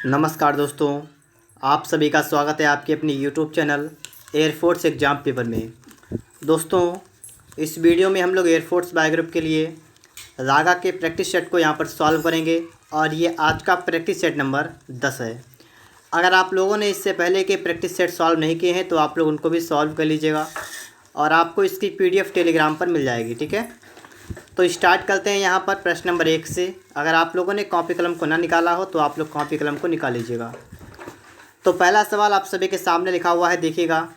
नमस्कार दोस्तों, आप सभी का स्वागत है आपके अपनी YouTube channel air force exam paper में। दोस्तों, इस वीडियो में हम लोग एयरफोर्स बायोग्राफ के लिए रागा के प्रैक्टिस सेट को यहाँ पर सॉल्व करेंगे और ये आज का प्रैक्टिस सेट नंबर 10 है। अगर आप लोगों ने इससे पहले के प्रैक्टिस सेट सॉल्व नहीं किए हैं तो आप लोग उनको भी सॉल्व कर लीजिएगा और आपको इसकी PDF टेलीग्राम पर मिल जाएगी। ठीक है, तो स्टार्ट करते हैं यहाँ पर प्रश्न नंबर 1 से। अगर आप लोगों ने कॉपी कलम को ना निकाला हो तो आप लोग कॉपी कलम को निकाल लीजिएगा। तो पहला सवाल आप सभी के सामने लिखा हुआ है, देखिएगा।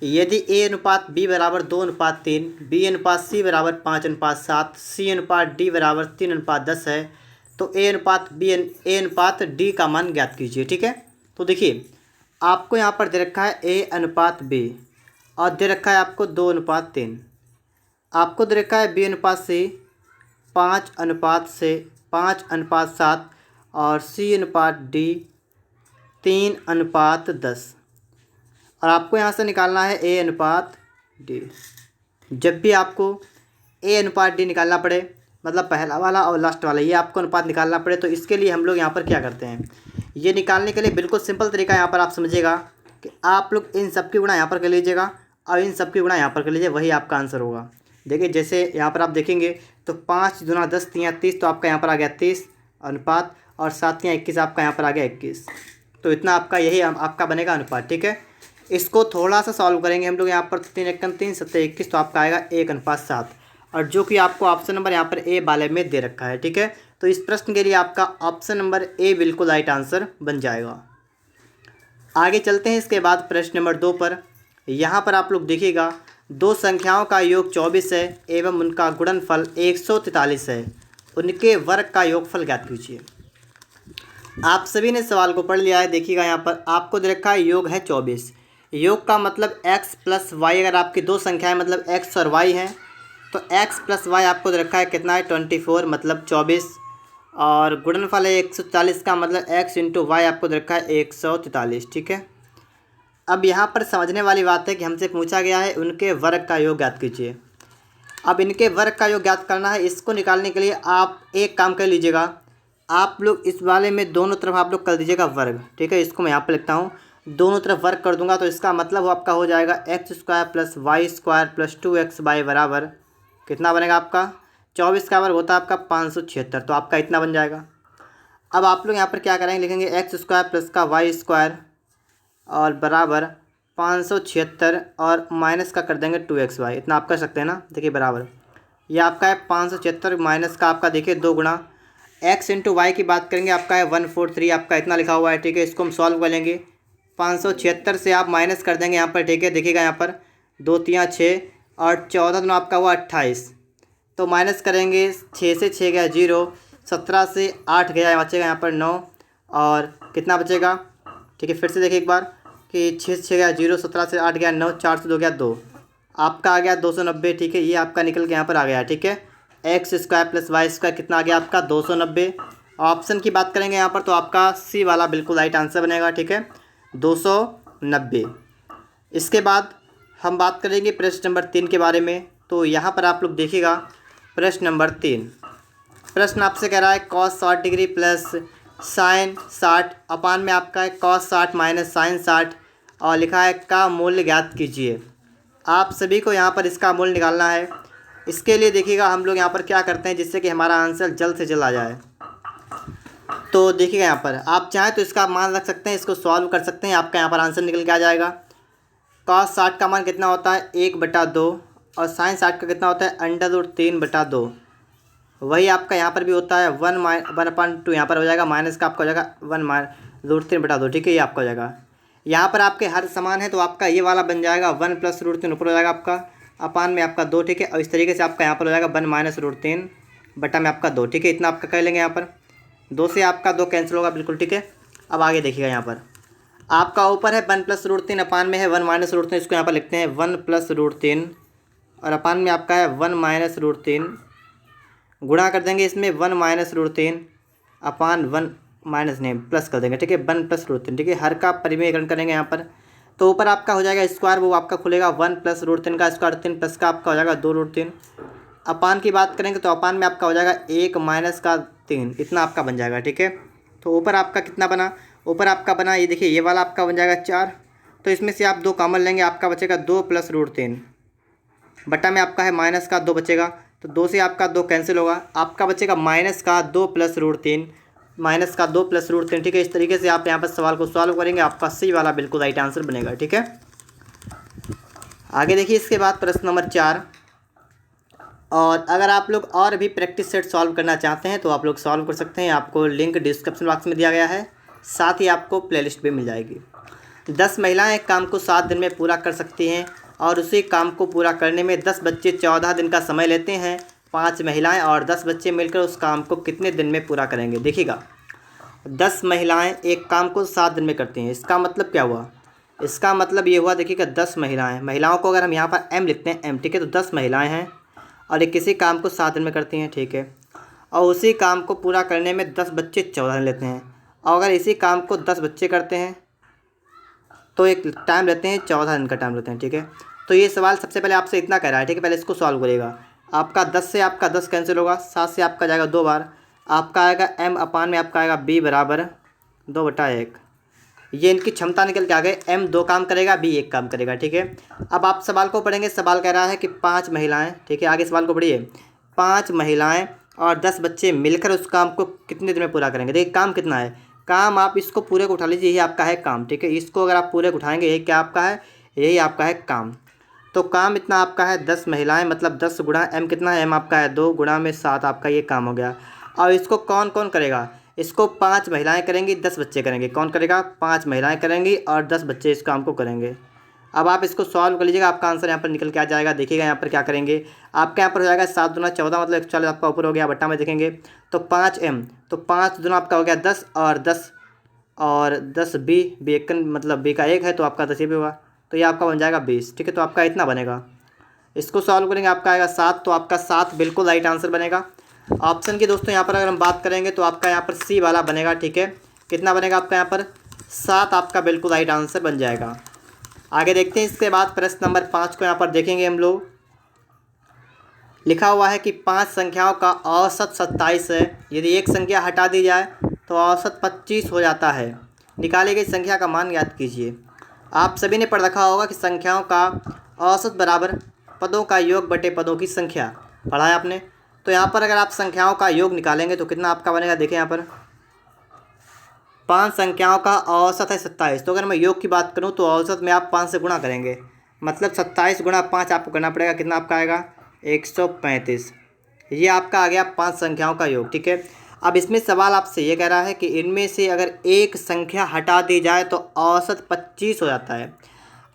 यदि A अनुपात B बराबर 2:3, B अनुपात C बराबर 5:7, C अनुपात D बराबर 3:10 है तो A अनुपात D का मान ज्ञात कीजिए। ठीक है, तो देखिए आपको यहाँ पर दे रखा है A अनुपात B और दे रखा है आपको 2:3। आपको दे रखा है B अनुपात C 5:7 और C अनुपात D 3:10 और आपको यहाँ से निकालना है A अनुपात D। जब भी आपको A अनुपात D निकालना पड़े, मतलब पहला वाला और लास्ट वाला, ये आपको अनुपात निकालना पड़े, तो इसके लिए हम लोग यहाँ पर क्या करते हैं, ये निकालने के लिए बिल्कुल सिंपल तरीका यहाँ पर आप समझिएगा कि आप लोग इन सब की गुणा यहाँ पर कर लीजिएगा और इन सब की गुणा यहाँ पर कर लीजिए, वही आपका आंसर होगा। देखिए जैसे यहाँ पर आप देखेंगे तो 5 दूना 10 3 30, तो आपका यहाँ पर आ गया 30 अनुपात और 7 21 आपका यहाँ पर आ गया 21। तो इतना आपका यही आपका बनेगा अनुपात। ठीक है, इसको थोड़ा सा सॉल्व करेंगे हम लोग यहाँ पर। 3 एकम 3 7 21, तो आपका आएगा 1:7 और जो कि आपको ऑप्शन नंबर यहाँ पर ए वाले में दे रखा है। ठीक है, तो इस प्रश्न के लिए आपका ऑप्शन नंबर ए बिल्कुल राइट आंसर बन जाएगा। आगे चलते हैं इसके बाद प्रश्न नंबर 2 पर। यहाँ पर आप लोग देखिएगा, दो संख्याओं का योग 24 है एवं उनका गुणनफल 143 है, उनके वर्ग का योगफल ज्ञात कीजिए। आप सभी ने सवाल को पढ़ लिया है। देखिएगा यहाँ पर आपको दे रखा है योग है 24। योग का मतलब x प्लस वाई, अगर आपकी दो संख्याएं मतलब x और y हैं तो x प्लस वाई आपको दे रखा है कितना है 24, मतलब 24, और गुणनफल है 140 का मतलब x इंटू वाई आपको दे रखा है 143। ठीक है, अब यहाँ पर समझने वाली बात है कि हमसे पूछा गया है उनके वर्ग का योग ज्ञात कीजिए। अब इनके वर्ग का योग ज्ञात करना है, इसको निकालने के लिए आप एक काम कर लीजिएगा, आप लोग इस वाले में दोनों तरफ आप लोग कर दीजिएगा वर्ग। ठीक है, इसको मैं यहाँ पर लिखता हूँ, दोनों तरफ वर्ग कर दूंगा तो इसका मतलब आपका हो जाएगा x² plus y² plus 2xy बराबर कितना बनेगा आपका 24 का वर्ग होता है आपका 576, तो आपका इतना बन जाएगा। अब आप लोग यहाँ पर क्या करेंगे, लिखेंगे x² प्लस का y² और बराबर 576 और माइनस का कर देंगे 2xy, इतना आप कर सकते हैं ना। देखिए बराबर ये आपका है 576 माइनस का आपका देखिए 2 गुणा x इंटू वाई की बात करेंगे आपका है 143, आपका इतना लिखा हुआ है। ठीक है, इसको हम सॉल्व कर लेंगे। 576 से आप माइनस कर देंगे यहाँ पर। ठीक है, देखिएगा यहाँ पर 2 3 6 और 14 दोनों आपका हुआ 28, तो माइनस करेंगे 6 से 6 गया 0, 17 से 8 गया बचेगा यहाँ पर 9 और कितना बचेगा। ठीक है, फिर से देखिए एक बार कि 6 से 6 गया 0, 17 से 8 गया 9, 4 से 2 गया 2, आपका आ गया 290। ठीक है, ये आपका निकल के यहाँ पर आ गया। ठीक है, x² प्लस y² कितना आ गया आपका 290। ऑप्शन की बात करेंगे यहाँ पर तो आपका सी वाला बिल्कुल राइट आंसर बनेगा। ठीक है, 290। इसके बाद हम बात करेंगे प्रश्न नंबर 3 के बारे में। तो यहाँ पर आप लोग देखिएगा प्रश्न नंबर 3, प्रश्न आपसे कह रहा है cos 60 डिग्री प्लस साइन 60 अपान में आपका है cos 60 माइनस साइन 60 और लिखा है का मूल्य ज्ञात कीजिए। आप सभी को यहाँ पर इसका मूल्य निकालना है। इसके लिए देखिएगा हम लोग यहाँ पर क्या करते हैं जिससे कि हमारा आंसर जल्द से जल्द आ जाए। तो देखिएगा यहाँ पर आप चाहें तो इसका मान रख सकते हैं, इसको सॉल्व कर सकते हैं, आपका यहाँ पर आंसर निकल के आ जाएगा। cos 60 का मान कितना होता है 1/2 और साइन 60 का कितना होता है √3/2, वही आपका यहाँ पर भी होता है 1/2, यहाँ पर हो जाएगा माइनस का आपका हो जाएगा 1√3/2। ठीक है, ये आपका हो जाएगा। यहाँ पर आपके हर समान है तो आपका ये वाला बन जाएगा 1 + √3 ऊपर हो जाएगा आपका अपान में आपका 2। ठीक है, और इस तरीके से आपका यहाँ पर हो जाएगा 1 - √3 बटा में आपका 2। ठीक है, इतना आपका कर लेंगे यहाँ पर, 2 से आपका 2 कैंसिल होगा बिल्कुल। ठीक है, अब आगे देखिएगा यहाँ पर आपका ऊपर है 1 + √3 अपान में है 1 - √3, इसको यहाँ पर लिखते हैं 1 + √3 और अपान में आपका है 1 - √3, गुणा कर देंगे इसमें 1 - √3 अपान 1 माइनस नहीं प्लस कर देंगे। ठीक है, 1 + √3। ठीक है, हर का परिमेयकरण करेंगे यहाँ पर, तो ऊपर आपका हो जाएगा स्क्वायर, वो आपका खुलेगा 1 + √3 का स्क्वायर 3 प्लस का आपका हो जाएगा 2√3। अपान की बात करेंगे तो अपान में आपका हो जाएगा 1 - का 3, इतना आपका बन जाएगा। ठीक है, तो ऊपर आपका कितना बना, ऊपर आपका बना ये देखिए, ये वाला आपका बन जाएगा 4। तो इसमें से आप 2 कॉमन लेंगे, आपका बचेगा 2 + √3 बटा में आपका है माइनस का 2 बचेगा। तो 2 से आपका 2 कैंसिल होगा, आपका बचेगा माइनस का 2 + √3, माइनस का 2 + √3। ठीक है, इस तरीके से आप यहाँ पर सवाल को सॉल्व करेंगे, आपका सी वाला बिल्कुल राइट आंसर बनेगा। ठीक है, आगे देखिए इसके बाद प्रश्न नंबर 4। और अगर आप लोग और भी प्रैक्टिस सेट सॉल्व करना चाहते हैं तो आप लोग सॉल्व कर सकते हैं, आपको लिंक डिस्क्रिप्शन बॉक्स में दिया गया है, साथ ही आपको प्लेलिस्ट भी मिल जाएगी। 10 महिलाएं एक काम को 7 दिन में पूरा कर सकती हैं और उसी काम को पूरा करने में 10 बच्चे 14 दिन का समय लेते हैं। 5 महिलाएं और 10 बच्चे मिलकर उस काम को कितने दिन में पूरा करेंगे। देखिएगा, 10 महिलाएं एक काम को 7 दिन में करती हैं, इसका मतलब क्या हुआ, इसका मतलब ये हुआ देखिएगा 10 महिलाएं, महिलाओं को अगर हम यहाँ पर m लिखते हैं m, ठीक है, तो 10 महिलाएं हैं और ये किसी काम को 7 दिन में करती हैं। ठीक है, और उसी काम को पूरा करने में 10 बच्चे 14 दिन लेते हैं, और अगर इसी काम को 10 बच्चे करते हैं तो एक टाइम लेते हैं 14 दिन का टाइम लेते हैं। ठीक है, तो ये सवाल सबसे पहले आपसे इतना कह रहा है। ठीक है, पहले इसको सॉल्व करिएगा। आपका 10 से आपका 10 कैंसिल होगा, 7 से आपका जाएगा 2 बार, आपका आएगा m अपान में आपका आएगा b बराबर 2/1। ये इनकी क्षमता निकल के आ गए, m 2 काम करेगा, b 1 काम करेगा। ठीक है, अब आप सवाल को पढ़ेंगे, सवाल कह रहा है कि 5 महिलाएं, ठीक है, आगे सवाल को पढ़िए, 5 महिलाएं और 10 बच्चे मिलकर उस काम को कितने दिन में पूरा करेंगे। देखिए काम कितना है, काम आप इसको पूरे को उठा लीजिए, यही आपका है काम। ठीक है, इसको अगर आप पूरे को उठाएंगे यही क्या आपका है, यही आपका है काम। तो काम इतना आपका है 10 महिलाएं, मतलब 10 गुणा m कितना है, m आपका है 2 गुणा में 7, आपका ये काम हो गया। और इसको कौन कौन करेगा, इसको 5 महिलाएं करेंगी, 10 बच्चे करेंगे। कौन करेगा, 5 महिलाएं करेंगी और 10 बच्चे इस काम को करेंगे। अब आप इसको सॉल्व कर लीजिएगा, आपका आंसर यहाँ पर निकल के आ जाएगा। देखिएगा यहाँ पर क्या करेंगे, आपका यहाँ पर हो जाएगा 7 दूना 14, मतलब 140 आपका ऊपर हो गया, बट्टा में देखेंगे तो 5m, तो 5 दूना आपका हो गया 10 और 10 b 1 मतलब b का 1 है तो आपका 10 ये भी होगा, तो ये आपका बन जाएगा 20। ठीक है, तो आपका इतना बनेगा। इसको सॉल्व करेंगे, आपका आएगा 7, तो आपका 7 बिल्कुल राइट आंसर बनेगा। ऑप्शन की दोस्तों यहाँ पर अगर हम बात करेंगे तो आपका यहाँ पर सी वाला बनेगा। ठीक है, कितना बनेगा आपका यहाँ पर 7, आपका बिल्कुल राइट आंसर बन जाएगा। आगे देखते हैं इसके बाद प्रश्न नंबर 5 को यहाँ पर देखेंगे हम लोग। लिखा हुआ है कि 5 संख्याओं का औसत 27 है, यदि एक संख्या हटा दी जाए तो औसत 25 हो जाता है, निकाली गई संख्या का मान ज्ञात कीजिए। आप सभी ने पढ़ रखा होगा कि संख्याओं का औसत बराबर पदों का योग बटे पदों की संख्या, पढ़ा है आपने। तो यहाँ पर अगर आप संख्याओं का योग निकालेंगे तो कितना आपका बनेगा, देखें यहाँ पर 5 संख्याओं का औसत है 27, तो अगर मैं योग की बात करूँ तो औसत में आप 5 से गुणा करेंगे, मतलब 27 गुणा 5 आपको करना पड़ेगा, कितना आपका आएगा 135। ये आपका आ गया 5 संख्याओं का योग। ठीक है, अब इसमें सवाल आपसे ये कह रहा है कि इनमें से अगर एक संख्या हटा दी जाए तो औसत 25 हो जाता है।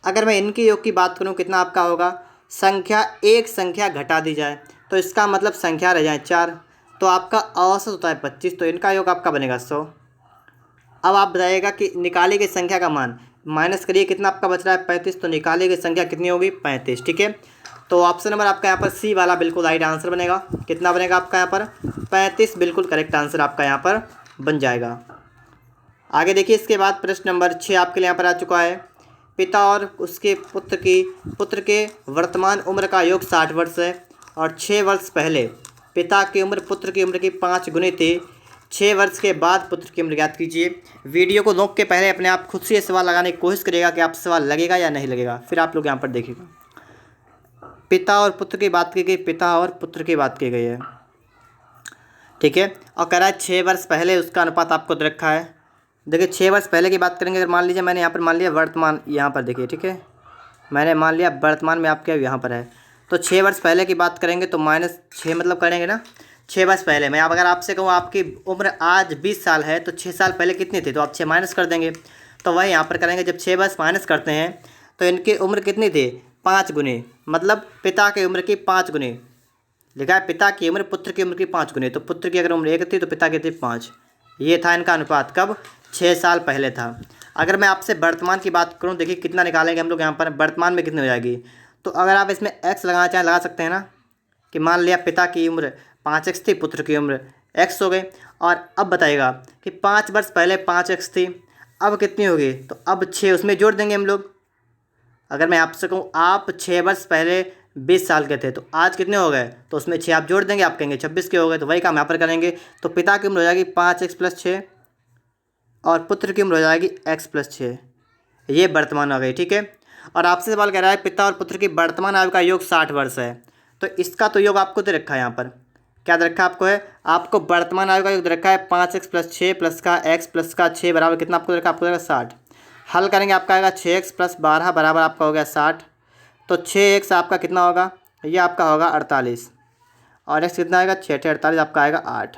अगर मैं इनके योग की बात करूँ कितना आपका होगा, एक संख्या घटा दी जाए तो इसका मतलब संख्या रह जाए 4, तो आपका औसत होता है 25, तो इनका योग आपका बनेगा 100। अब आप बताइएगा कि निकाली गई संख्या का मान माइनस करिए, कितना आपका बच रहा है 35, तो निकाली गई संख्या कितनी होगी 35। ठीक है, तो ऑप्शन नंबर आपका यहाँ पर सी वाला बिल्कुल राइट आंसर बनेगा। कितना बनेगा आपका यहाँ पर 35, बिल्कुल करेक्ट आंसर आपका यहाँ पर बन जाएगा। आगे देखिए इसके बाद प्रश्न नंबर 6 आपके लिए यहाँ पर आ चुका है। पिता और उसके पुत्र के वर्तमान उम्र का योग 60 वर्ष है और 6 वर्ष पहले पिता की उम्र पुत्र की उम्र की 5 गुनी थी। 6 वर्ष के बाद पुत्र की उम्र ज्ञात कीजिए। वीडियो को रोक के पहले अपने आप खुद से ये सवाल लगाने की कोशिश करिएगा कि आप सवाल लगेगा या नहीं लगेगा, फिर आप लोग यहाँ पर देखिएगा। पिता और पुत्र की बात की गई, पिता और पुत्र की बात की गई है। ठीक है, और कह रहा है 6 वर्ष पहले उसका अनुपात आपको दे रखा है। देखिए 6 वर्ष पहले की बात करेंगे, अगर मान लीजिए मैंने यहाँ पर मान लिया वर्तमान, यहाँ पर देखिए, ठीक है, मैंने मान लिया वर्तमान में आपके यहाँ पर है, तो 6 वर्ष पहले की बात करेंगे तो -6 मतलब करेंगे ना, 6 वर्ष पहले। मैं अगर आपसे कहूँ आपकी उम्र आज 20 साल है तो 6 साल पहले कितनी थी, तो आप 6 माइनस कर देंगे, तो वही यहाँ पर करेंगे। जब 6 वर्ष माइनस करते हैं तो इनकी उम्र कितनी थी 5 गुनी, मतलब पिता की उम्र की 5 गुनी। लिखा है पिता की उम्र पुत्र की उम्र की 5 गुनी, तो पुत्र की अगर उम्र 1 थी तो पिता की थी 5। ये था इनका अनुपात, कब 6 साल पहले था। अगर मैं आपसे वर्तमान की बात करूं, देखिए कितना निकालेंगे हम लोग यहाँ पर, वर्तमान में कितनी हो जाएगी, तो अगर आप इसमें x लगाना चाहें लगा सकते हैं ना, कि मान लिया पिता की उम्र 5x थी, पुत्र की उम्र x हो गई। और अब बताइएगा कि 5 वर्ष पहले 5x थी, अब कितनी होगी, तो अब 6 उसमें जोड़ देंगे हम लोग। अगर मैं आपसे कहूँ आप 6 वर्ष पहले 20 साल के थे तो आज कितने हो गए, तो उसमें 6 आप जोड़ देंगे, आप कहेंगे 26 के हो गए, तो वही काम यहाँ पर करेंगे। तो पिता की उम्र हो जाएगी 5x + 6, और पुत्र की उम्र हो जाएगी x+6। ये वर्तमान आ गई, ठीक है। और आपसे सवाल कह रहा है पिता और पुत्र की वर्तमान आयु का योग 60 वर्ष है, तो इसका तो योग आपको दे रखा है यहाँ पर। क्या दे रखा है आपको? है आपको वर्तमान आयु का योग दे रखा है 5x+6 प्लस का x प्लस का 6 बराबर कितना आपको दे रखा है? आपको दे रखा 60। हल करेंगे, आपका आएगा 6x + 12 बराबर आपका हो गया 60। तो 6x आपका कितना होगा? ये आपका होगा 48 और x कितना आएगा? 6 48 आपका आएगा 8।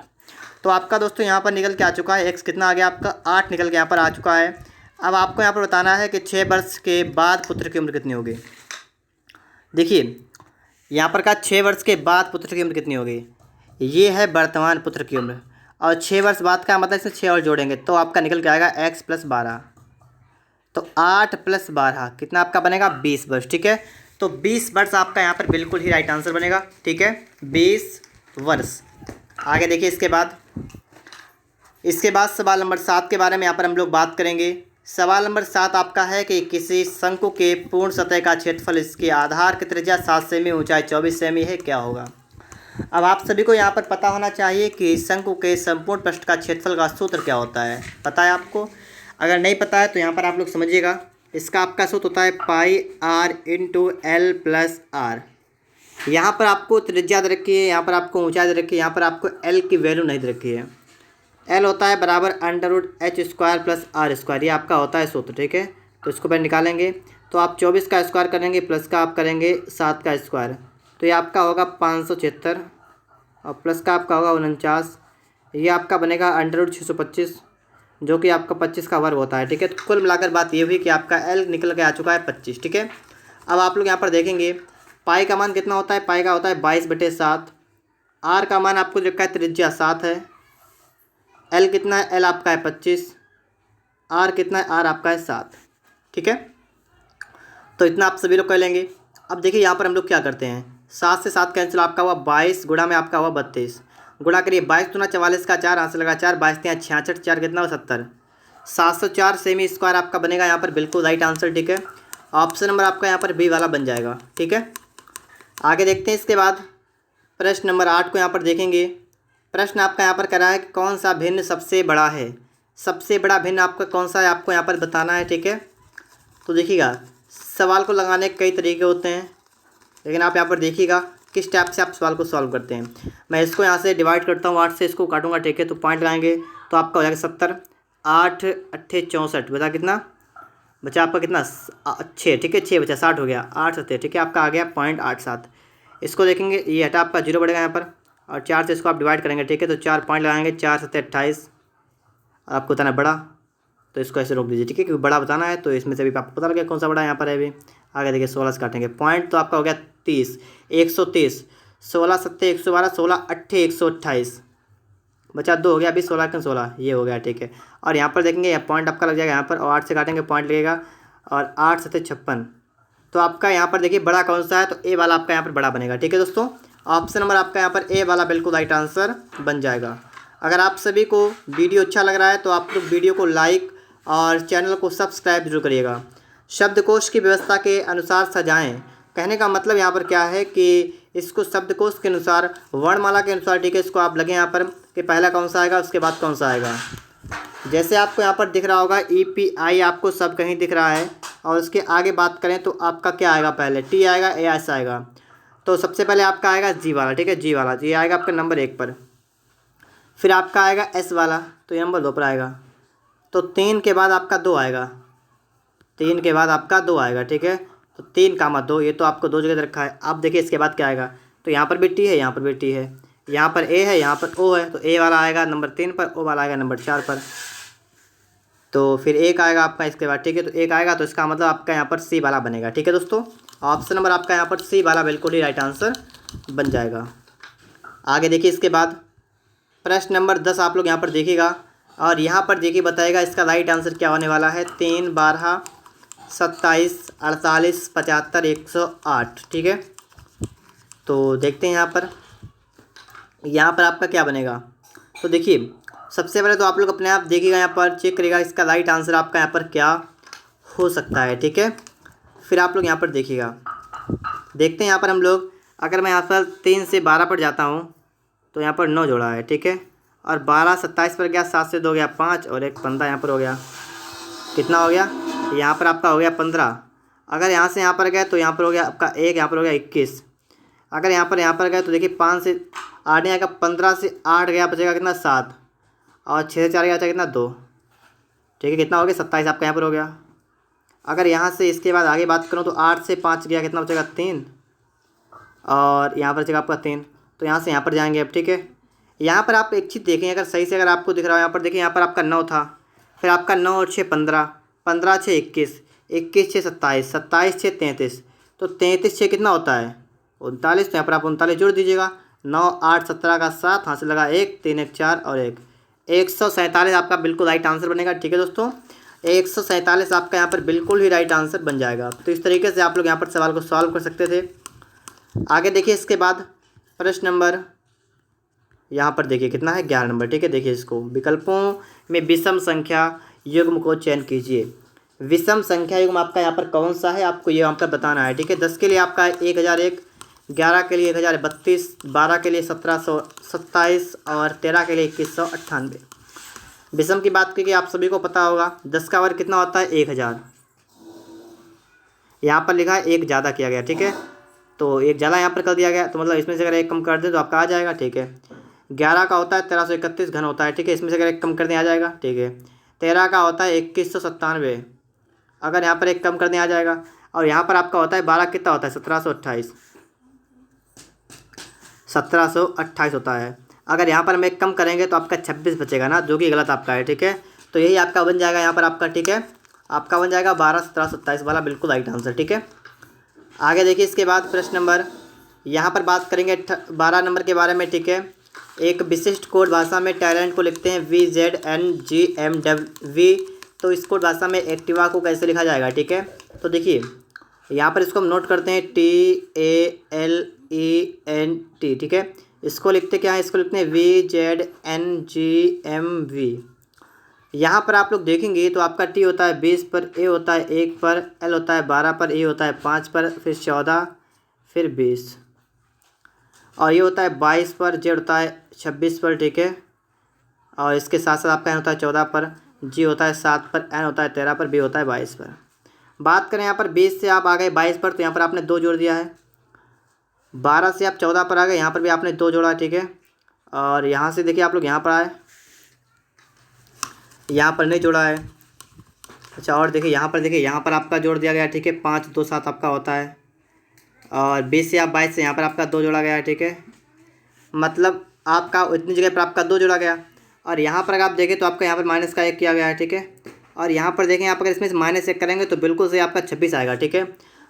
तो आपका दोस्तों यहाँ पर निकल के आ चुका है x कितना आ गया आपका? 8 निकल के यहाँ पर आ चुका है। अब आपको यहाँ पर बताना है कि 6 वर्ष के बाद पुत्र की उम्र कितनी होगी। देखिए यहाँ पर का 6 वर्ष के बाद पुत्र की उम्र कितनी होगी, ये है वर्तमान पुत्र की उम्र। और 6 वर्ष बाद का मतलब इसमें 6 और जोड़ेंगे तो आपका निकल के आएगा x + 12। तो 8 + 12 कितना आपका बनेगा? 20 वर्ष, ठीक है। तो 20 वर्ष आपका यहाँ पर बिल्कुल ही राइट आंसर बनेगा, ठीक है, 20 वर्ष। आगे देखिए इसके बाद सवाल नंबर 7 के बारे में यहाँ पर हम लोग बात करेंगे। सवाल नंबर 7 आपका है कि किसी शंकु के पूर्ण सतह का क्षेत्रफल इसके आधार की त्रिज्या 7 सेमी, ऊंचाई 24 सेमी है, क्या होगा? अब आप सभी को यहाँ पर पता होना चाहिए कि शंकु के संपूर्ण पृष्ठ का क्षेत्रफल का सूत्र क्या होता है। पता है आपको? अगर नहीं पता है तो यहाँ पर आप लोग समझिएगा, इसका आपका सूत्र होता है πr × l + r। यहाँ पर आपको त्रिज्या दे रखी है, यहाँ पर आपको ऊंचाई दे रखी है, यहाँ पर आपको l की वैल्यू नहीं दे रखी है। l होता है बराबर √h² + r², ये आपका होता है सूत्र, ठीक है। तो इसको पहले निकालेंगे तो आप 24 का स्क्वायर करेंगे प्लस का आप करेंगे 7 का स्क्वायर, तो ये आपका होगा 576 और प्लस का आपका होगा 49। ये आपका बनेगा √625 जो कि आपका 25 का वर्ग होता है, ठीक है। तो कुल मिलाकर बात ये हुई कि आपका l निकल के आ चुका है 25, ठीक है। अब आप लोग यहाँ पर देखेंगे पाई का मान कितना होता है? पाई का होता है 22/7। r का मान आपको रखा है त्रिज्या 7 है। l कितना है? l आपका है 25। r कितना है? r आपका है 7, ठीक है। तो इतना आप सभी लोग कर लेंगे। अब देखिए यहाँ पर हम लोग क्या करते हैं, 7 से 7 कैंसिल, आपका हुआ 22 गुणा में आपका हुआ 32, गुणा करिए 22 दूना 44 का 4, हाथ से लगा 4, 22 यहाँ 66, 4 कितना हुआ 70, 704 सेमी स्क्वायर आपका बनेगा यहाँ पर बिल्कुल राइट आंसर, ठीक है। ऑप्शन नंबर आपका यहाँ पर बी वाला बन जाएगा, ठीक है। आगे देखते हैं इसके बाद प्रश्न नंबर 8 को यहाँ पर देखेंगे। प्रश्न आपका यहाँ पर कह रहा है कि कौन सा भिन्न सबसे बड़ा है? सबसे बड़ा भिन्न आपका कौन सा है आपको यहाँ पर बताना है, ठीक है। तो देखिएगा सवाल को लगाने के कई तरीके होते हैं, लेकिन आप यहाँ पर देखिएगा किस टाइप से आप सवाल को सॉल्व करते हैं। मैं इसको यहाँ से डिवाइड करता हूँ 8 से, इसको काटूंगा, ठीक है। तो पॉइंट लगाएंगे तो आपका हो जाएगा 70, 8 8 64 बचा कितना बचा आपका कितना 6, ठीक है, 6 बचा 60 हो गया, 8 7, ठीक है, आपका आ गया 0.87। इसको देखेंगे ये हटा आपका 0 बढ़ेगा यहाँ पर और 4 से इसको आप डिवाइड करेंगे, ठीक है। तो 4 पॉइंट लगाएंगे, 4 7 28। आपको बताना है बड़ा, तो इसको ऐसे रोक दीजिए, ठीक है, क्योंकि बड़ा बताना है। तो इसमें से भी आपको पता लग गया कौन सा बड़ा यहाँ पर है अभी। आगे देखिए 16 से काटेंगे, पॉइंट तो आपका हो गया 30, 130, 16 7 112, 16 8 128 बचा 2 हो गया, अभी 16 का 16 ये हो गया, ठीक है। और यहाँ पर देखेंगे यहाँ पॉइंट आपका लग जाएगा यहाँ पर, और 8 से काटेंगे पॉइंट लगेगा, और 8 7 56। तो आपका यहाँ पर देखिए बड़ा कौन सा है, तो ए वाला आपका यहाँ पर बड़ा बनेगा, ठीक है दोस्तों। ऑप्शन नंबर आपका यहाँ पर ए वाला बिल्कुल राइट आंसर बन जाएगा। अगर आप सभी को वीडियो अच्छा लग रहा है तो आप लोग वीडियो को लाइक और चैनल को सब्सक्राइब जरूर करिएगा। शब्दकोश की व्यवस्था के अनुसार सजाएं, कहने का मतलब यहाँ पर क्या है कि इसको शब्दकोश के अनुसार, वर्णमाला के अनुसार, ठीक है, इसको आप लगे यहाँ पर कि पहला कौन सा आएगा उसके बाद कौन सा आएगा। जैसे आपको यहाँ पर दिख रहा होगा EPI आपको सब कहीं दिख रहा है, और उसके आगे बात करें तो आपका क्या आएगा, पहले T आएगा, AS आएगा। तो सबसे पहले आपका आएगा G वाला, ठीक है, G वाला, ये आएगा आपका नंबर 1 पर। फिर आपका आएगा S वाला, तो ये नंबर 2 पर आएगा। तो 3 के बाद आपका 2 आएगा, 3 के बाद आपका 2 आएगा, ठीक है। तो 3 कामा 2, ये तो आपको 2 जगह रखा है। अब देखिए इसके बाद क्या आएगा, तो यहाँ पर भी T है, यहाँ पर भी T है, यहाँ पर A है, यहाँ पर O है। तो A वाला आएगा नंबर 3 पर, O वाला आएगा नंबर 4 पर। तो फिर 1 आएगा आपका इसके बाद, ठीक है। तो 1 आएगा तो इसका मतलब आपका यहाँ पर C वाला बनेगा, ठीक है दोस्तों। ऑप्शन नंबर आपका यहाँ पर C वाला बिल्कुल ही राइट आंसर बन जाएगा। आगे देखिए इसके बाद प्रश्न नंबर 10 आप लोग यहाँ पर देखिएगा, और यहाँ पर देखिए बताएगा इसका राइट आंसर क्या होने वाला है। 3 12 27 48 75 108, ठीक है। तो देखते हैं यहाँ पर आपका क्या बनेगा। तो देखिए सबसे पहले तो आप लोग अपने आप देखिएगा, यहाँ पर चेक करिएगा इसका राइट आंसर आपका यहाँ पर क्या हो सकता है, ठीक है। फिर आप लोग यहाँ पर देखिएगा, देखते हैं यहाँ पर हम लोग, अगर मैं यहाँ पर 3 से 12 पर जाता हूँ तो यहाँ पर 9 जोड़ा है, ठीक है। और 12 27 पर गया, 7 से 2 गया 5 और एक 15 यहाँ पर हो गया। कितना हो गया? यहाँ पर आपका हो गया 15। अगर यहाँ से यहाँ पर गए तो यहाँ पर हो गया आपका 1, यहाँ पर हो गया 21। अगर यहाँ पर गए तो देखिए 5 से 8 नहीं आएगा, 15 से 8 गया, बचेगा कितना 7 और 6 से 4 गया कितना 2। ठीक है, कितना हो गया 27 आपका यहाँ पर हो गया। अगर यहाँ से इसके बाद आगे बात करूँ तो 8 से 5 गया, कितना बचेगा 3 और यहाँ पर बचेगा आपका 3। तो यहाँ से यहाँ पर जाएंगे अब। ठीक है, यहाँ पर आप एक चीज़ देखें, अगर सही से अगर आपको दिख रहा है यहाँ पर देखिए, यहाँ पर आपका 9 था, फिर आपका 9 और 6 15, 15 6 21, 21 6 27, 27 6 33, तो 33 6 कितना होता है 39। तो यहाँ पर आप 39 जोड़ दीजिएगा। 9 8 17 का 7, हाथ से लगा 1, 3 1 4 और 1, 147 आपका बिल्कुल राइट आंसर बनेगा। ठीक है दोस्तों, 147 आपका यहाँ पर बिल्कुल ही राइट आंसर बन जाएगा। तो इस तरीके से आप लोग यहाँ पर सवाल को सॉल्व कर सकते थे। आगे देखिए, इसके बाद प्रश्न नंबर यहाँ पर देखिए कितना है 11 नंबर। ठीक है, देखिए इसको, विकल्पों में विषम संख्या युग्म को चयन कीजिए। विषम संख्या युग्म आपका यहाँ पर कौन सा है, आपको ये यहाँ पर बताना है। ठीक है, 10 के लिए आपका 1001, 11 के लिए 1032, 12 के लिए 1727 और 13 के लिए 2198। विषम की बात की आप सभी को पता होगा, 10 का वर्ग कितना होता है 1000। यहाँ पर लिखा है 1 ज़्यादा किया गया। ठीक है, तो 1 ज़्यादा यहाँ पर कर दिया गया, तो मतलब इसमें से अगर 1 कम कर दे तो आपका आ जाएगा। ठीक है, 11 का होता है 1331 घन होता है। ठीक है, इसमें से अगर 1 कम कर दें आ जाएगा। ठीक है, 13 का होता है 2197, अगर यहाँ पर 1 कम कर दें आ जाएगा। और यहाँ पर आपका होता है 12 कितना होता है 1728, 1728 होता है। अगर यहाँ पर हम 1 कम करेंगे तो आपका 26 बचेगा ना, जो कि गलत आपका है। ठीक है, तो यही आपका बन जाएगा यहाँ पर आपका। ठीक है, आपका बन जाएगा 12 17 27 वाला बिल्कुल राइट आंसर। ठीक है, आगे देखिए, इसके बाद प्रश्न नंबर यहाँ पर बात करेंगे 12 नंबर के बारे में। ठीक है, एक विशिष्ट कोड भाषा में टैलेंट को लिखते हैं VZNGMW, तो इस कोड भाषा में एक्टिवा को कैसे लिखा जाएगा। ठीक है, तो देखिए यहाँ पर इसको हम नोट करते हैं TALENT। ठीक है, इसको लिखते क्या है, इसको लिखते हैं VZNGMV। यहाँ पर आप लोग देखेंगे तो आपका T होता है 20 पर, A होता है 1 पर, L होता है 12 पर, E होता है 5 पर, फिर 14, फिर 20 और ये होता है 22 पर, Z होता है 26 पर। ठीक है, और इसके साथ साथ आपका N होता है 14 पर, G होता है 7 पर, N होता है 13 पर, B होता है 22 पर। बात करें यहाँ पर 20 से आप आ गए 22 पर, तो यहाँ पर आपने 2 जोड़ दिया है। 12 से आप 14 पर आ गए, यहाँ पर भी आपने 2 जोड़ा। ठीक है, और यहाँ से देखिए आप लोग यहाँ पर आए, यहाँ पर नहीं जोड़ा है। अच्छा, और देखिए यहाँ पर, देखिए यहाँ पर आपका जोड़ दिया गया। ठीक है, 5 2 7 आपका होता है, और 20 से आप 22 से यहाँ पर आपका 2 जोड़ा गया है। ठीक है, मतलब आपका इतनी जगह पर आपका 2 जोड़ा गया। और यहाँ पर अगर आप देखें तो आपका यहाँ पर माइनस का 1 किया गया है। ठीक है, और यहाँ पर देखें, आप अगर इसमें से -1 करेंगे तो बिल्कुल से आपका 26 आएगा। ठीक है,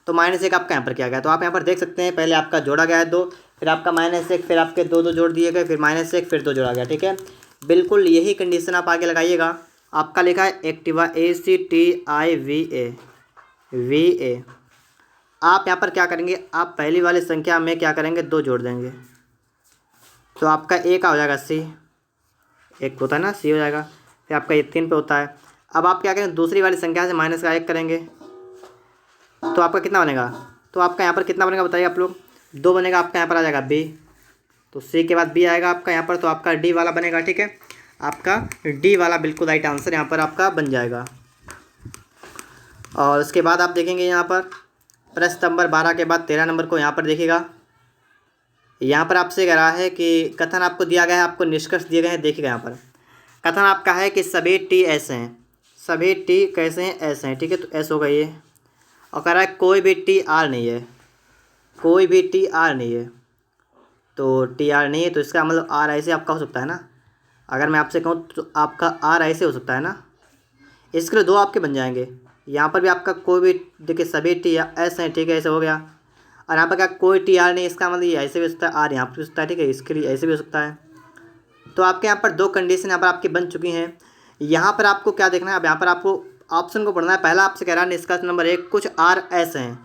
तो -1 आपका यहाँ पर किया गया। तो आप यहाँ पर देख सकते हैं, पहले आपका जोड़ा गया है 2, फिर आपका -1, फिर आपके 2 जोड़ दिए गए, फिर -1, फिर 2 जोड़ा गया। ठीक है, बिल्कुल यही कंडीशन आप आगे लगाइएगा। आपका लिखा है एक्टिवा ACTIVA VA। आप यहाँ पर क्या करेंगे, आप पहली वाली संख्या में क्या करेंगे 2 जोड़ देंगे, तो आपका A का हो जाएगा C, 1 होता है ना C हो जाएगा, फिर आपका ये 3 पे होता है। अब आप क्या करेंगे, दूसरी वाली संख्या से माइनस का 1 करेंगे, तो आपका कितना बनेगा, तो आपका यहाँ पर कितना बनेगा बताइए आप लोग, 2 बनेगा। आपका यहाँ पर आ जाएगा B, तो C के बाद B आएगा आपका यहाँ पर, तो आपका D वाला बनेगा। ठीक है, आपका D वाला बिल्कुल राइट आंसर यहाँ पर आपका बन जाएगा। और उसके बाद आप देखेंगे यहाँ पर प्रश्न नंबर 12 के बाद 13 नंबर को यहाँ पर देखिएगा। यहाँ पर आपसे कह रहा है कि कथन आपको दिया गया है, आपको निष्कर्ष दिए गए हैं। देखिएगा यहाँ पर कथन आपका है कि सभी T ऐसे हैं, सभी T कैसे हैं, ऐसे हैं। ठीक है, तो ऐसे होगा ये, और कह रहा है कोई भी T R नहीं है, कोई भी T R नहीं है, तो T R नहीं है, तो इसका मतलब R ऐसे आपका हो सकता है ना। अगर मैं आपसे कहूँ तो आपका R ऐसे हो सकता है ना, इसके लिए 2 आपके बन जाएंगे। यहाँ पर भी आपका कोई भी, देखिए सभी T ऐसे हैं। ठीक है, ऐसे हो गया। और यहाँ पर क्या कोई T R नहीं, इसका मतलब ये ऐसे भी हो सकता है, R यहाँ पर भी हो सकता है। ठीक है, इसके लिए ऐसे भी हो सकता है। तो आपके यहाँ पर 2 कंडीशन यहाँ पर आपकी बन चुकी हैं। यहाँ पर आपको क्या देखना है, अब यहाँ पर आपको ऑप्शन को पढ़ना है। पहला आपसे कह रहा है निष्कर्ष नंबर 1, कुछ R ऐसे हैं,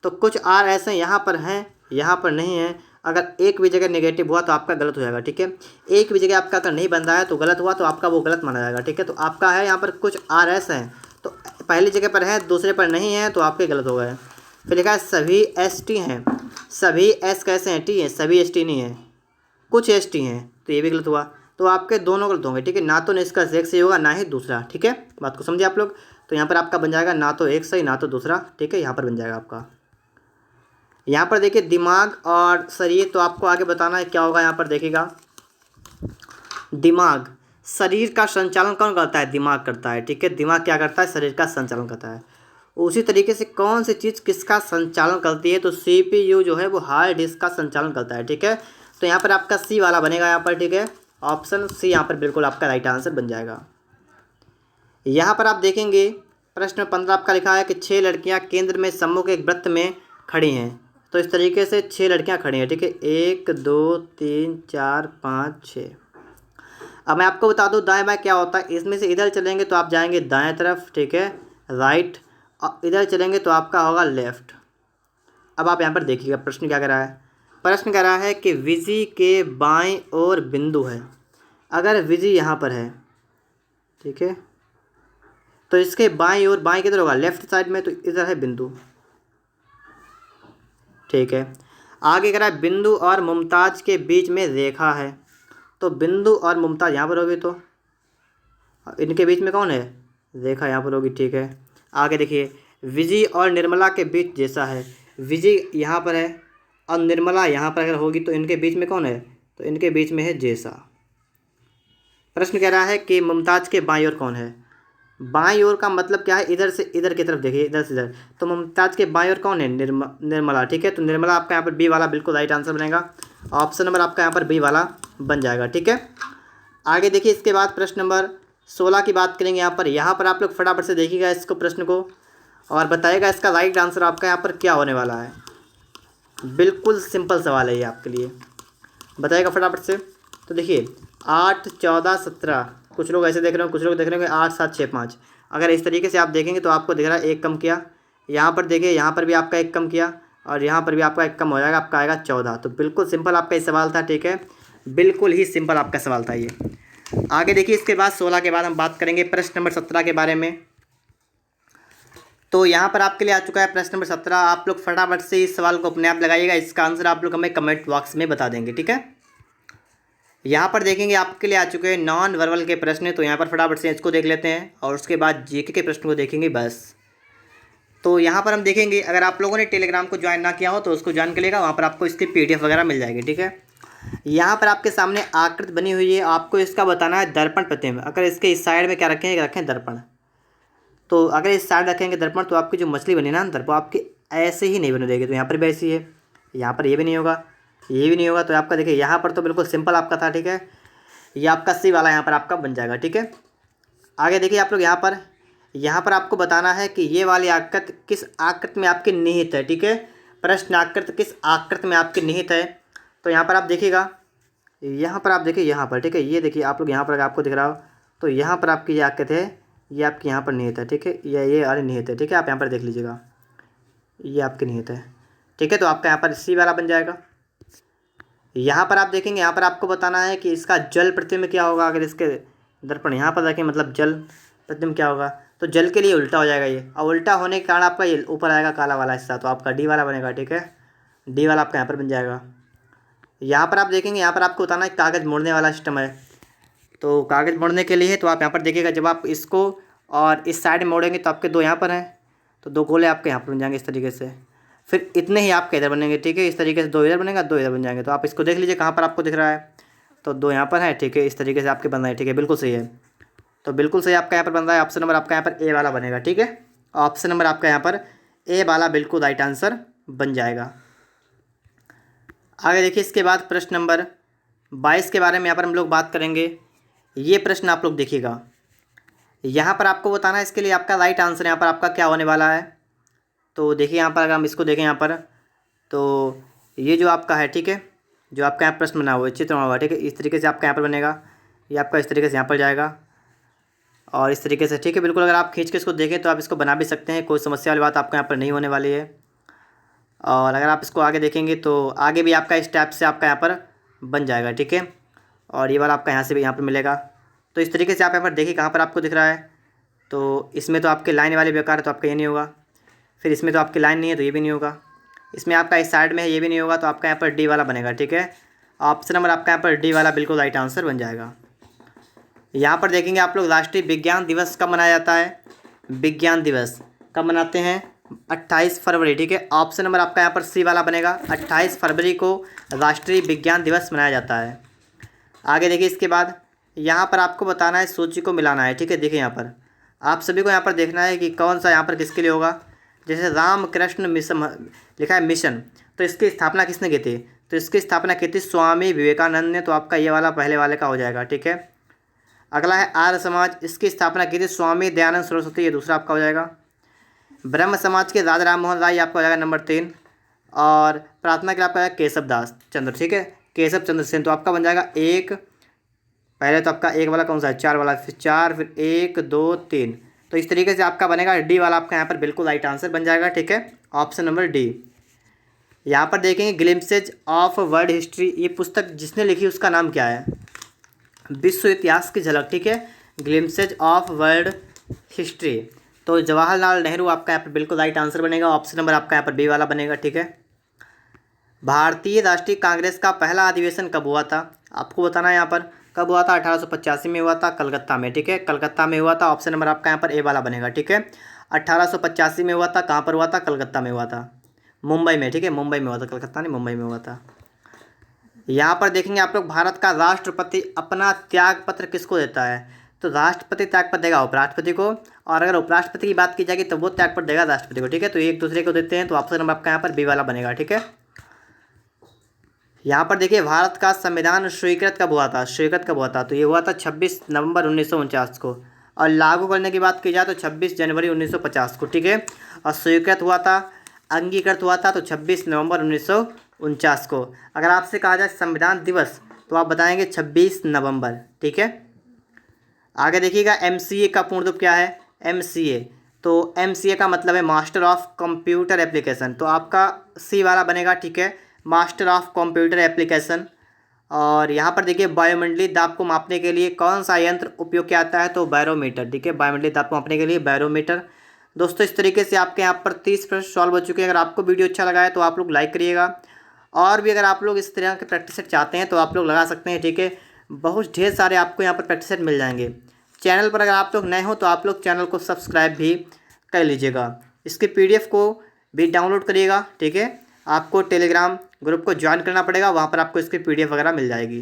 तो कुछ R ऐसे यहाँ पर हैं, यहाँ पर नहीं है। अगर एक भी जगह नेगेटिव हुआ तो आपका गलत हो जाएगा। ठीक है, एक भी जगह आपका अगर नहीं बन रहा है तो गलत हुआ, तो आपका वो गलत माना जाएगा। ठीक है, तो आपका है यहाँ पर कुछ R ऐसे हैं, तो पहली जगह पर है, दूसरे पर नहीं है, तो आपके गलत हो गए। फिर लिखा है सभी ST हैं, सभी S कैसे हैं, T हैं, सभी ST नहीं है, कुछ ST हैं, तो ये भी गलत हुआ। तो आपके दोनों गलत होंगे, ठीक है। ना तो निष्कर्ष एक सही होगा, ना ही दूसरा, ठीक है। बात को समझिए आप लोग। तो यहाँ पर आपका बन जाएगा ना तो एक सही ना तो दूसरा, ठीक है। यहाँ पर बन जाएगा आपका। यहाँ पर देखिए दिमाग और शरीर, तो आपको आगे बताना है क्या होगा। यहाँ पर देखिएगा दिमाग, शरीर का संचालन कौन करता है? दिमाग करता है, ठीक है। दिमाग क्या करता है? शरीर का संचालन करता है। उसी तरीके से कौन सी चीज़ किसका संचालन करती है? तो CPU जो है वो हार्ड डिस्क का संचालन करता है, ठीक है। तो यहाँ पर आपका सी वाला बनेगा यहाँ पर, ठीक है। ऑप्शन सी यहाँ पर बिल्कुल आपका राइट आंसर बन जाएगा। यहाँ पर आप देखेंगे प्रश्न 15 आपका लिखा है कि 6 लड़कियाँ केंद्र में सम्मुख एक वृत्त में खड़ी हैं। तो इस तरीके से 6 लड़कियाँ खड़ी हैं, ठीक है। 1 2 3 4 5 6। अब मैं आपको बता दूं दाएं बाएं क्या होता है। इसमें से इधर चलेंगे तो आप जाएंगे दाएं तरफ, ठीक है, राइट। और इधर चलेंगे तो आपका होगा लेफ्ट। अब आप यहाँ पर देखिएगा प्रश्न क्या कह रहा है। प्रश्न कह रहा है कि विजी के बाएं ओर बिंदु है। अगर विजी यहाँ पर है, ठीक है, तो इसके बाएं ओर, बाएं किधर होगा? लेफ्ट साइड में, तो इधर है बिंदु, ठीक है। आगे कह रहा है बिंदु और मुमताज के बीच में रेखा है। तो बिंदु और मुमताज यहाँ पर होगी, तो इनके बीच में कौन है? रेखा यहाँ पर होगी, ठीक है। आगे देखिए विजय और निर्मला के बीच जैसा है। विजय यहाँ पर है और निर्मला यहाँ पर अगर होगी तो इनके बीच में कौन है? तो इनके बीच में है जैसा। प्रश्न कह रहा है कि मुमताज के बाईं ओर कौन है? बाईं ओर का मतलब क्या है? इधर से इधर की तरफ देखिए, इधर से इधर। तो मुमताज के बाईं ओर कौन है? निर्मला, ठीक है। तो निर्मला आपका यहाँ पर बी वाला बिल्कुल राइट आंसर बनेगा। ऑप्शन नंबर आपका यहाँ पर बी वाला बन जाएगा, ठीक है। आगे देखिए इसके बाद प्रश्न नंबर 16 की बात करेंगे। यहाँ पर आप लोग फटाफट से देखिएगा इसको, प्रश्न को, और बताइएगा इसका राइट आंसर आपका यहाँ पर क्या होने वाला है। बिल्कुल सिंपल सवाल है ये आपके लिए, बताइएगा फटाफट से। तो देखिए 8 14 17, कुछ लोग ऐसे देख रहे हो, कुछ लोग देख रहे होंगे 8 7 6 5। अगर इस तरीके से आप देखेंगे तो आपको दिख रहा है एक कम किया। यहाँ पर देखिए, यहाँ पर भी आपका एक कम किया और यहाँ पर भी आपका एक कम हो जाएगा, आपका आएगा 14। तो बिल्कुल सिंपल आपका ये सवाल था, ठीक है। बिल्कुल ही सिंपल आपका सवाल था ये। आगे देखिए इसके बाद 16 के बाद हम बात करेंगे प्रश्न नंबर 17 के बारे में। तो यहाँ पर आपके लिए आ चुका है प्रश्न नंबर 17। आप लोग फटाफट से इस सवाल को अपने आप लगाइएगा। इसका आंसर आप लोग हमें कमेंट बॉक्स में बता देंगे, ठीक है। यहाँ पर देखेंगे आपके लिए आ चुके हैं नॉन वर्बल के प्रश्न। तो यहाँ पर फटाफट से इसको देख लेते हैं और उसके बाद जीके के प्रश्न को देखेंगे बस। तो यहाँ पर हम देखेंगे, अगर आप लोगों ने टेलीग्राम को ज्वाइन ना किया हो तो उसको ज्वाइन करिएगा, वहाँ पर आपको इसकी PDF वगैरह मिल जाएगी, ठीक है। यहाँ पर आपके सामने आकृति बनी हुई है, आपको इसका बताना है दर्पण प्रतिबिंब। अगर इसके इस साइड में क्या रखेंगे? रखें दर्पण। तो अगर इस साइड रखेंगे दर्पण तो आपकी जो मछली बनी ना अंदर, वो आपकी ऐसे ही नहीं बनी रहेगी। तो यहाँ पर भी ऐसी है, यहाँ पर ये भी नहीं होगा, ये भी नहीं होगा। तो आपका देखिए यहाँ पर तो बिल्कुल सिंपल आपका था, ठीक है। ये आपका सी वाला यहाँ पर आपका बन जाएगा, ठीक है। आगे देखिए आप लोग यहाँ पर आपको बताना है कि ये वाली आकृति किस आकृति में आपकी निहित है, ठीक है। प्रश्न आकृति किस आकृति में आपकी निहित है। तो यहाँ पर आप देखिएगा, यहाँ पर आप देखिए, यहाँ पर, ठीक है। ये देखिए आप लोग यहाँ पर, अगर आपको दिख रहा हो तो यहाँ पर आपकी ये आकृति है, ये आपकी यहाँ पर निहित है, ठीक है। ये वाली निहित है, ठीक है। आप यहाँ पर देख लीजिएगा, ये आपकी निहित है, ठीक है। तो आपका यहाँ पर सी वाला बन जाएगा। यहाँ पर आप देखेंगे, यहाँ पर आपको बताना है कि इसका जल प्रतिबिंब क्या होगा। अगर इसके दर्पण यहाँ पर रखें, मतलब जल प्रतिबिंब क्या होगा, तो जल के लिए उल्टा हो जाएगा ये, और उल्टा होने के कारण आपका ये ऊपर आएगा काला वाला हिस्सा, तो आपका डी वाला बनेगा, ठीक है। डी वाला आपका यहाँ पर बन जाएगा। यहाँ पर आप देखेंगे, यहाँ पर आपको बताना है कागज़ मोड़ने वाला सिस्टम है। तो कागज़ मोड़ने के लिए तो आप यहाँ पर देखिएगा, जब आप इसको और इस साइड मोड़ेंगे तो आपके दो यहाँ पर हैं, तो दो गोले आपके यहाँ पर बन जाएंगे इस तरीके से। फिर इतने ही आपके इधर बनेंगे, ठीक है। इस तरीके से दो इधर बनेगा, दो इधर बन जाएंगे। तो आप इसको देख लीजिए कहाँ पर आपको दिख रहा है, तो दो यहाँ पर है, ठीक है। इस तरीके से आपके बन रहे हैं, ठीक है। बिल्कुल सही है, तो बिल्कुल सही आपका यहाँ पर बन रहा है। ऑप्शन नंबर आपका यहाँ पर ए वाला बनेगा, ठीक है। ऑप्शन नंबर आपका यहाँ पर ए वाला बिल्कुल राइट आंसर बन जाएगा। आगे देखिए इसके बाद प्रश्न नंबर 22 के बारे में यहाँ पर हम लोग बात करेंगे। ये प्रश्न आप लोग देखिएगा, यहाँ पर आपको बताना है इसके लिए आपका राइट आंसर यहाँ पर आपका क्या होने वाला है। तो देखिए यहाँ पर अगर हम इसको देखें यहाँ पर, तो ये जो आपका है, ठीक है, जो आपका यहाँ प्रश्न बना हुआ है, चित्र बना हुआ है, ठीक है। इस तरीके से आपका यहाँ पर बनेगा, ये आपका इस तरीके से यहाँ पर जाएगा और इस तरीके से, ठीक है। बिल्कुल अगर आप खींच के इसको देखें तो आप इसको बना भी सकते हैं, कोई समस्या वाली बात आपको यहाँ पर नहीं होने वाली है। और अगर आप इसको आगे देखेंगे तो आगे भी आपका इस टाइप से आपका यहाँ पर बन जाएगा, ठीक है। और ये वाला आपका यहाँ से भी यहाँ पर मिलेगा। तो इस तरीके से आप यहाँ पर देखिए कहाँ पर आपको दिख रहा है। तो इसमें तो आपके लाइन वाले बेकार है, तो आपका ये नहीं होगा। फिर इसमें तो आपकी लाइन नहीं है, तो ये भी नहीं होगा। इसमें आपका इस साइड में है, ये भी नहीं होगा। तो आपका यहाँ पर डी वाला बनेगा, ठीक है। ऑप्शन नंबर आपका यहाँ पर डी वाला बिल्कुल राइट आंसर बन जाएगा। यहाँ पर देखेंगे आप लोग राष्ट्रीय विज्ञान दिवस कब मनाया जाता है। विज्ञान दिवस कब मनाते हैं, 28 फरवरी। ठीक है, ऑप्शन नंबर आपका यहाँ पर सी वाला बनेगा, 28 फरवरी को राष्ट्रीय विज्ञान दिवस मनाया जाता है। आगे देखिए, इसके बाद यहाँ पर आपको बताना है, सूची को मिलाना है। ठीक है, देखिए यहाँ पर आप सभी को यहाँ पर देखना है कि कौन सा यहाँ पर किसके लिए होगा। जैसे रामकृष्ण मिशन लिखा है मिशन, तो इसकी स्थापना किसने की थी, तो इसकी स्थापना की थी स्वामी विवेकानंद ने, तो आपका ये वाला पहले वाले का हो जाएगा। ठीक है, अगला है आर्य समाज, इसकी स्थापना की थी स्वामी दयानंद सरस्वती, ये दूसरा आपका हो जाएगा। ब्रह्म समाज के राजा राम मोहन राय, आपका हो जाएगा नंबर 3। और प्रार्थना के लिए आपका केशव दास चंद्र। ठीक है, केशव चंद्र सेन, तो आपका बन जाएगा 1, पहले तो आपका 1 वाला कौन सा है, 4 वाला, फिर 4, फिर 1 2 3, तो इस तरीके से आपका बनेगा डी वाला आपका यहाँ पर बिल्कुल राइट आंसर बन जाएगा। ठीक है, ऑप्शन नंबर डी। यहाँ पर देखेंगे ग्लिम्पसेज ऑफ वर्ल्ड हिस्ट्री, ये पुस्तक जिसने लिखी उसका नाम क्या है, विश्व इतिहास की झलक। ठीक है, ग्लिम्पसेज ऑफ वर्ल्ड हिस्ट्री, तो जवाहरलाल नेहरू आपका यहाँ पर बिल्कुल राइट आंसर बनेगा। ऑप्शन नंबर आपका यहाँ पर बी वाला बनेगा। ठीक है, भारतीय राष्ट्रीय कांग्रेस का पहला अधिवेशन कब हुआ था, आपको बताना है यहाँ पर कब हुआ था। 1885 में हुआ था, कलकत्ता में। ठीक है, कलकत्ता में हुआ था। ऑप्शन नंबर आपका यहाँ पर ए वाला बनेगा। ठीक है, 1885 में हुआ था, कहाँ पर हुआ था, कलकत्ता में हुआ था, मुंबई में। ठीक है, मुंबई में हुआ था, कलकत्ता नहीं, मुंबई में हुआ था। यहाँ पर देखेंगे आप लोग, भारत का राष्ट्रपति अपना त्याग पत्र किसको देता है, तो राष्ट्रपति त्याग पत्र देगा उपराष्ट्रपति को, और अगर उपराष्ट्रपति की बात की जाएगी तो वो त्याग पत्र देगा राष्ट्रपति को। ठीक है, तो एक दूसरे को देते हैं, तो ऑप्शन नंबर आपका यहाँ पर बी वाला बनेगा। ठीक है, यहाँ पर देखिए भारत का संविधान स्वीकृत कब हुआ था, स्वीकृत कब हुआ था, तो ये हुआ था 26 नवंबर 1949 को, और लागू करने की बात की जाए तो 26 जनवरी 1950 को। ठीक है, और स्वीकृत हुआ था, अंगीकृत हुआ था तो 26 नवंबर 1949 को। अगर आपसे कहा जाए संविधान दिवस तो आप बताएंगे 26 नवंबर। ठीक है, आगे देखिएगा MCA का पूर्ण रूप क्या है, MCA, तो MCA का मतलब है मास्टर ऑफ कंप्यूटर एप्लीकेशन, तो आपका सी वाला बनेगा। ठीक है, मास्टर ऑफ कंप्यूटर एप्लीकेशन। और यहाँ पर देखिए वायुमंडलीय दाब को मापने के लिए कौन सा यंत्र उपयोग किया जाता है, तो बैरोमीटर। ठीक है, वायुमंडलीय दाब को मापने के लिए बैरोमीटर। दोस्तों, इस तरीके से आपके यहाँ पर 30 प्रश्न सॉल्व हो चुके हैं। अगर आपको वीडियो अच्छा लगा है तो आप लोग लाइक करिएगा, और भी अगर आप लोग इस तरह के प्रैक्टिस सेट चाहते हैं तो आप लोग लगा सकते हैं। ठीक है, बहुत ढेर सारे आपको यहाँ पर प्रैक्टिस सेट मिल जाएंगे। चैनल पर अगर आप लोग नए हो तो आप लोग चैनल को सब्सक्राइब भी कर लीजिएगा, इसके PDF को भी डाउनलोड करिएगा। ठीक है, आपको टेलीग्राम ग्रुप को ज्वाइन करना पड़ेगा, वहाँ पर आपको इसकी PDF वगैरह मिल जाएगी।